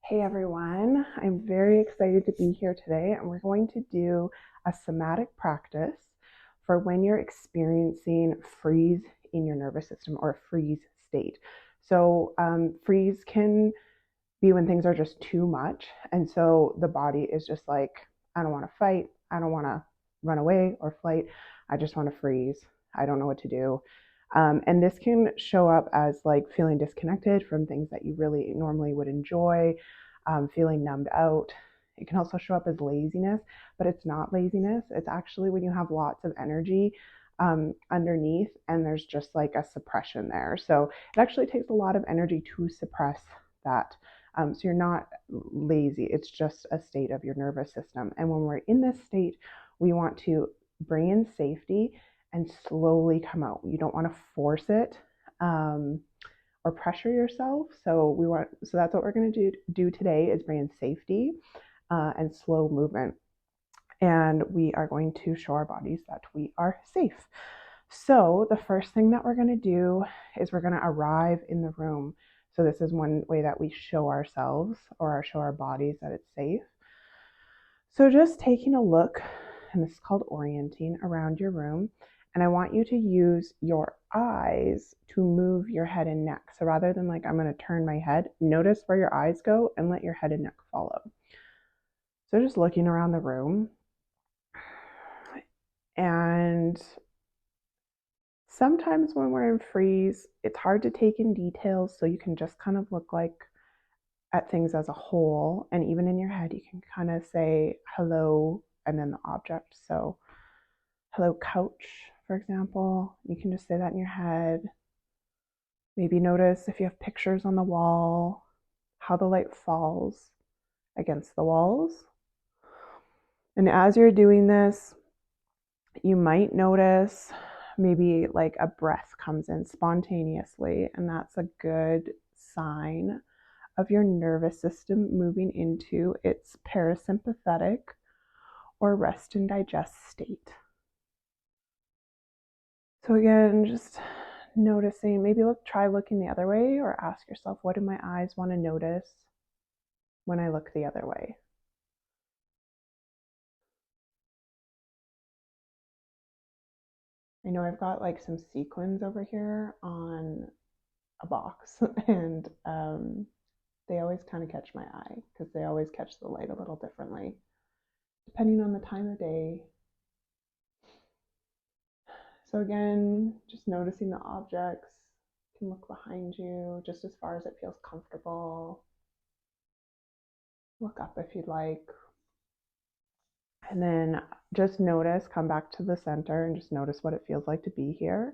Hey everyone, I'm very excited to be here today, and we're going to do a somatic practice for when you're experiencing freeze in your nervous system or a freeze state. So, freeze can be when things are just too much, and so the body is just like, I don't want to fight, I don't want to run away or flight, I just want to freeze. I don't know what to do. And this can show up as like feeling disconnected from things that you really normally would enjoy, feeling numbed out. It can also show up as laziness, but it's not laziness. It's actually when you have lots of energy underneath and there's just like a suppression there. So it actually takes a lot of energy to suppress that. So you're not lazy, it's just a state of your nervous system. And when we're in this state, we want to bring in safety and slowly come out. You don't want to force it or pressure yourself. So that's what we're going to do today is bring in safety and slow movement. And we are going to show our bodies that we are safe. So the first thing that we're going to do is we're going to arrive in the room. So this is one way that we show ourselves or show our bodies that it's safe. So just taking a look, and this is called orienting, around your room. And I want you to use your eyes to move your head and neck. So rather than like, I'm going to turn my head, notice where your eyes go and let your head and neck follow. So just looking around the room. And sometimes when we're in freeze, it's hard to take in details. So you can just kind of look like at things as a whole. And even in your head, you can kind of say hello and then the object. So hello couch, for example. You can just say that in your head. Maybe notice if you have pictures on the wall, how the light falls against the walls. And as you're doing this, you might notice maybe like a breath comes in spontaneously, and that's a good sign of your nervous system moving into its parasympathetic or rest and digest state. So again, just noticing, maybe try looking the other way, or ask yourself, what do my eyes want to notice when I look the other way? I know I've got like some sequins over here on a box, and they always kind of catch my eye because they always catch the light a little differently, depending on the time of day. So again, just noticing the objects. You can look behind you just as far as it feels comfortable. Look up if you'd like. And then just notice, come back to the center and just notice what it feels like to be here.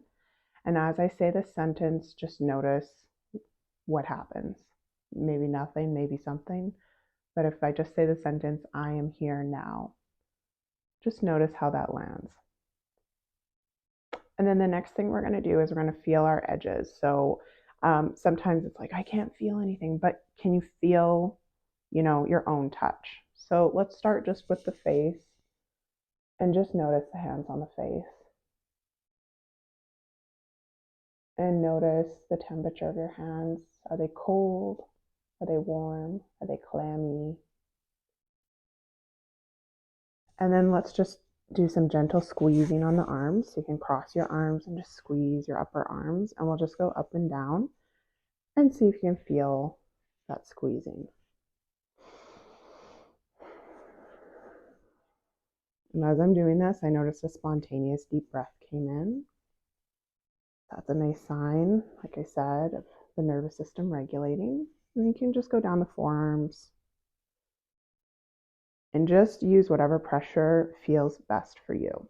And as I say this sentence, just notice what happens. Maybe nothing, maybe something. But if I just say the sentence, I am here now, just notice how that lands. And then the next thing we're going to do is we're going to feel our edges. So sometimes it's like, I can't feel anything, but can you feel, your own touch? So let's start just with the face and just notice the hands on the face. And notice the temperature of your hands. Are they cold? Are they warm? Are they clammy? And then let's just do some gentle squeezing on the arms. So you can cross your arms and just squeeze your upper arms. And we'll just go up and down and see if you can feel that squeezing. And as I'm doing this, I notice a spontaneous deep breath came in. That's a nice sign, like I said, of the nervous system regulating. And you can just go down the forearms and just use whatever pressure feels best for you.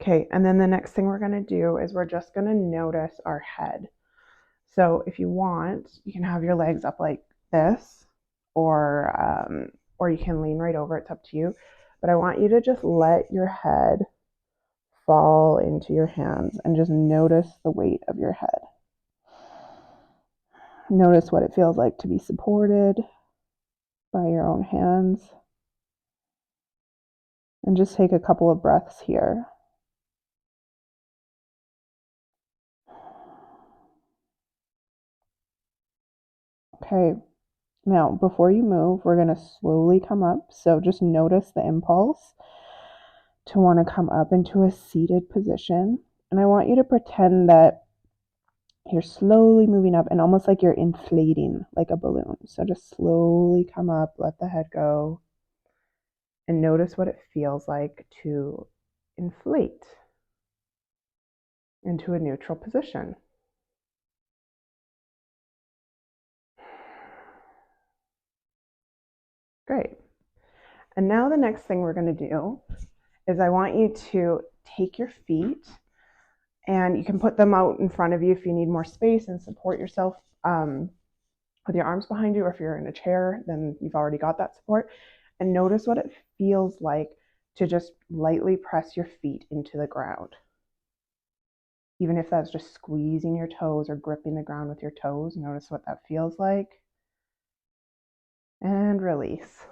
Okay, and then the next thing we're going to do is we're just going to notice our head. So if you want, you can have your legs up like this, or you can lean right over. It's up to you. But I want you to just let your head fall into your hands and just notice the weight of your head. Notice what it feels like to be supported by your own hands. And just take a couple of breaths here. Okay, now before you move, we're going to slowly come up. So just notice the impulse to want to come up into a seated position. And I want you to pretend that you're slowly moving up and almost like you're inflating like a balloon. So just slowly come up, let the head go, and notice what it feels like to inflate into a neutral position. Great. And now the next thing we're going to do is I want you to take your feet, and you can put them out in front of you if you need more space and support yourself with your arms behind you, or if you're in a chair, then you've already got that support. And notice what it feels like to just lightly press your feet into the ground. Even if that's just squeezing your toes or gripping the ground with your toes, notice what that feels like. And release.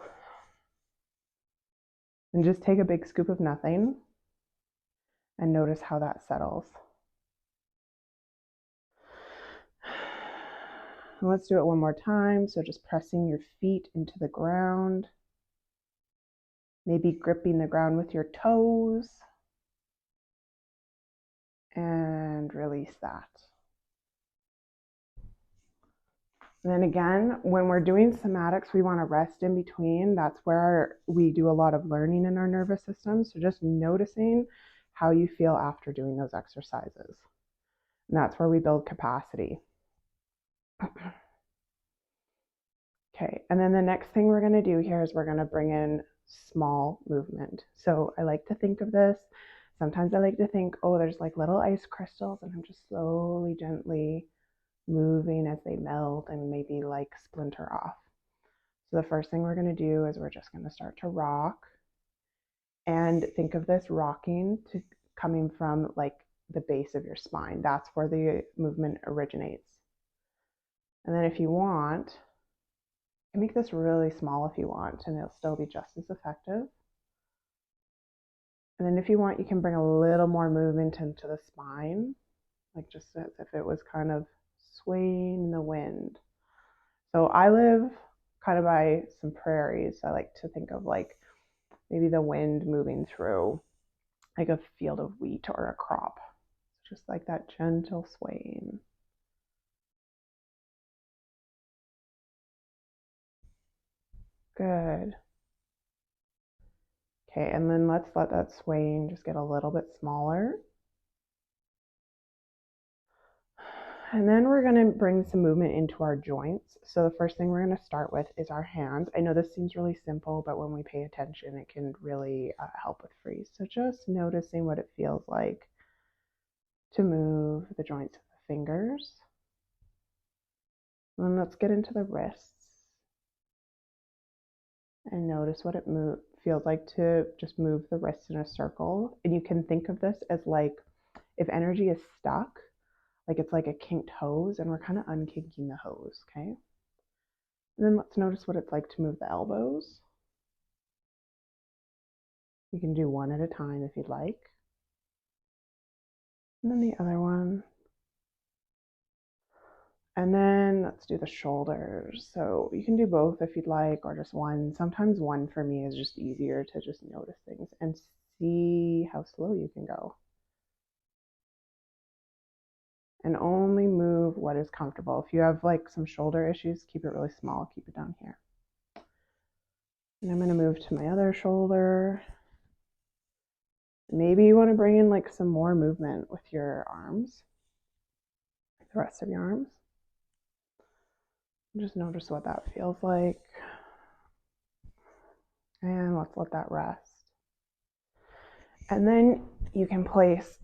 And just take a big scoop of nothing and notice how that settles. And let's do it one more time. So just pressing your feet into the ground, maybe gripping the ground with your toes, and release that. And then again, when we're doing somatics, we want to rest in between. That's where we do a lot of learning in our nervous system. So just noticing how you feel after doing those exercises. And that's where we build capacity. Okay, and then the next thing we're going to do here is we're going to bring in small movement. So I like to think of this. Sometimes I like to think, oh, there's like little ice crystals, and I'm just slowly, gently moving as they melt and maybe like splinter off. So the first thing we're going to do is we're just going to start to rock, and think of this rocking to coming from like the base of your spine. That's where the movement originates. And then if you want, you can make this really small if you want, and it'll still be just as effective. And then if you want, you can bring a little more movement into the spine, like just as if it was kind of swaying in the wind. So I live kind of by some prairies. I like to think of like maybe the wind moving through like a field of wheat or a crop. Just like that gentle swaying. Good. Okay, and then let's let that swaying just get a little bit smaller. And then we're going to bring some movement into our joints. So the first thing we're going to start with is our hands. I know this seems really simple, but when we pay attention, it can really help with freeze. So just noticing what it feels like to move the joints of the fingers. And then let's get into the wrists and notice what it feels like to just move the wrists in a circle. And you can think of this as like if energy is stuck, like it's like a kinked hose, and we're kind of unkinking the hose, okay? And then let's notice what it's like to move the elbows. You can do one at a time if you'd like. And then the other one. And then let's do the shoulders. So you can do both if you'd like, or just one. Sometimes one for me is just easier to just notice things and see how slow you can go. And only move what is comfortable. If you have like some shoulder issues, keep it really small, keep it down here. And I'm going to move to my other shoulder. Maybe you want to bring in like some more movement with your arms, the rest of your arms. Just notice what that feels like. And let's let that rest. And then you can place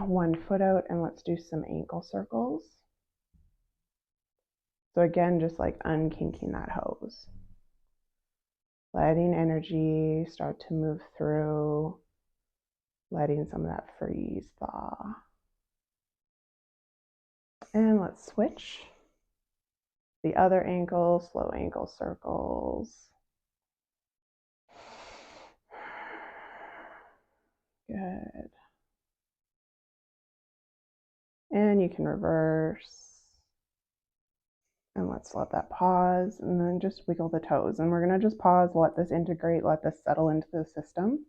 one foot out, and let's do some ankle circles. So again, just like unkinking that hose. Letting energy start to move through, letting some of that freeze thaw. And let's switch. The other ankle, slow ankle circles. Good. And you can reverse. And let's let that pause and then just wiggle the toes. And we're going to just pause, let this integrate, let this settle into the system.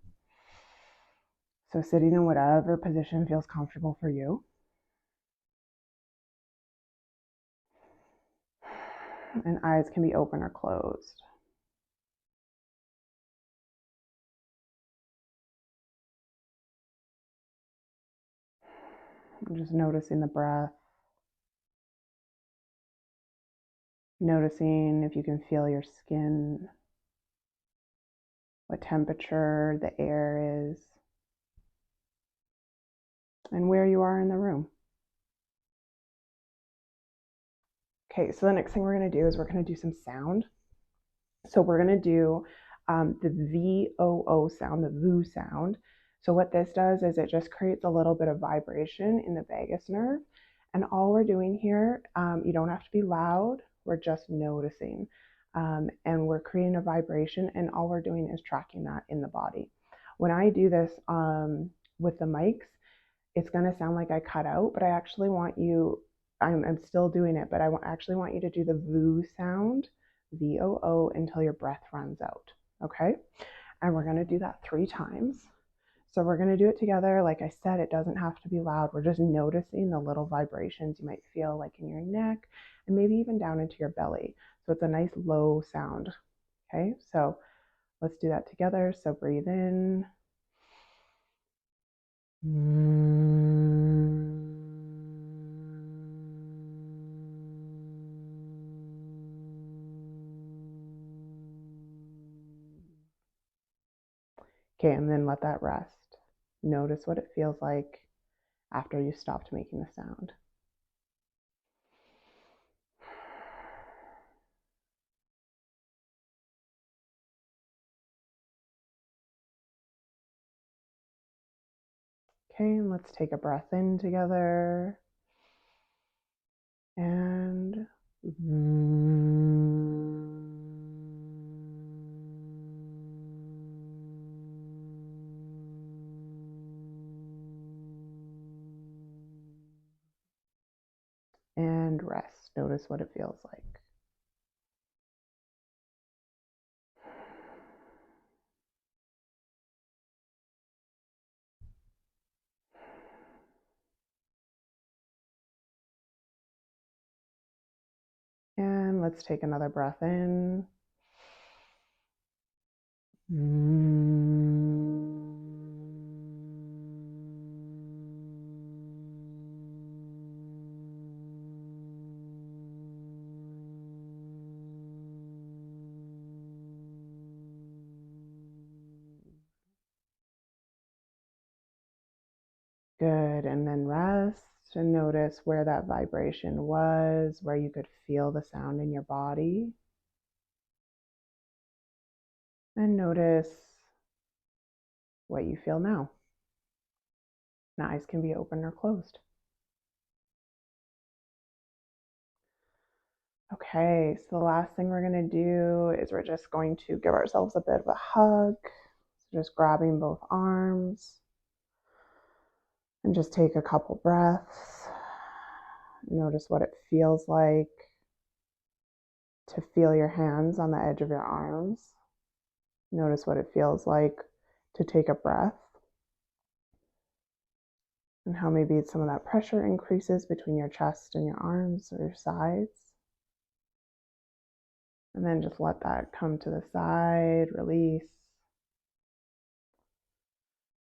So sitting in whatever position feels comfortable for you. And eyes can be open or closed. I'm just noticing the breath. Noticing if you can feel your skin, what temperature the air is, and where you are in the room. Okay, so the next thing we're going to do is we're going to do some sound. So we're going to do the VOO sound, the VOO sound. So what this does is it just creates a little bit of vibration in the vagus nerve. And all we're doing here, you don't have to be loud. We're just noticing. And we're creating a vibration, and all we're doing is tracking that in the body. When I do this with the mics, it's going to sound like I cut out, but I actually want you, I'm still doing it, but I actually want you to do the VOO sound, VOO, until your breath runs out, okay? And we're going to do that 3 times. So we're going to do it together. Like I said, it doesn't have to be loud. We're just noticing the little vibrations you might feel like in your neck and maybe even down into your belly. So it's a nice low sound, okay? So let's do that together. So breathe in. Okay, and then let that rest. Notice what it feels like after you stopped making the sound. Okay, and let's take a breath in together. And rest. Notice what it feels like. And let's take another breath in. Good, and then rest and notice where that vibration was, where you could feel the sound in your body. And notice what you feel now. And eyes can be open or closed. Okay, so the last thing we're going to do is we're just going to give ourselves a bit of a hug. So just grabbing both arms and just take a couple breaths. Notice what it feels like to feel your hands on the edge of your arms. Notice what it feels like to take a breath and how maybe some of that pressure increases between your chest and your arms or your sides. And then just let that come to the side, release.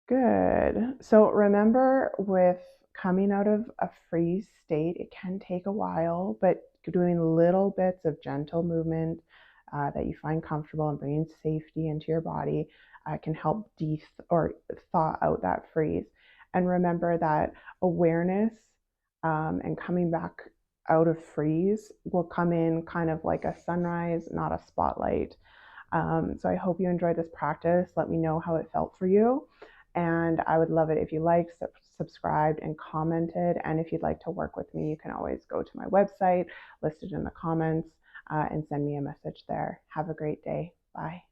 Good. So remember, with coming out of a freeze state, it can take a while, but doing little bits of gentle movement that you find comfortable and bringing safety into your body can help thaw out that freeze. And remember that awareness and coming back out of freeze will come in kind of like a sunrise, not a spotlight. So I hope you enjoyed this practice. Let me know how it felt for you. And I would love it if you liked, subscribed, and commented. And if you'd like to work with me, you can always go to my website, listed in the comments, and send me a message there. Have a great day. Bye.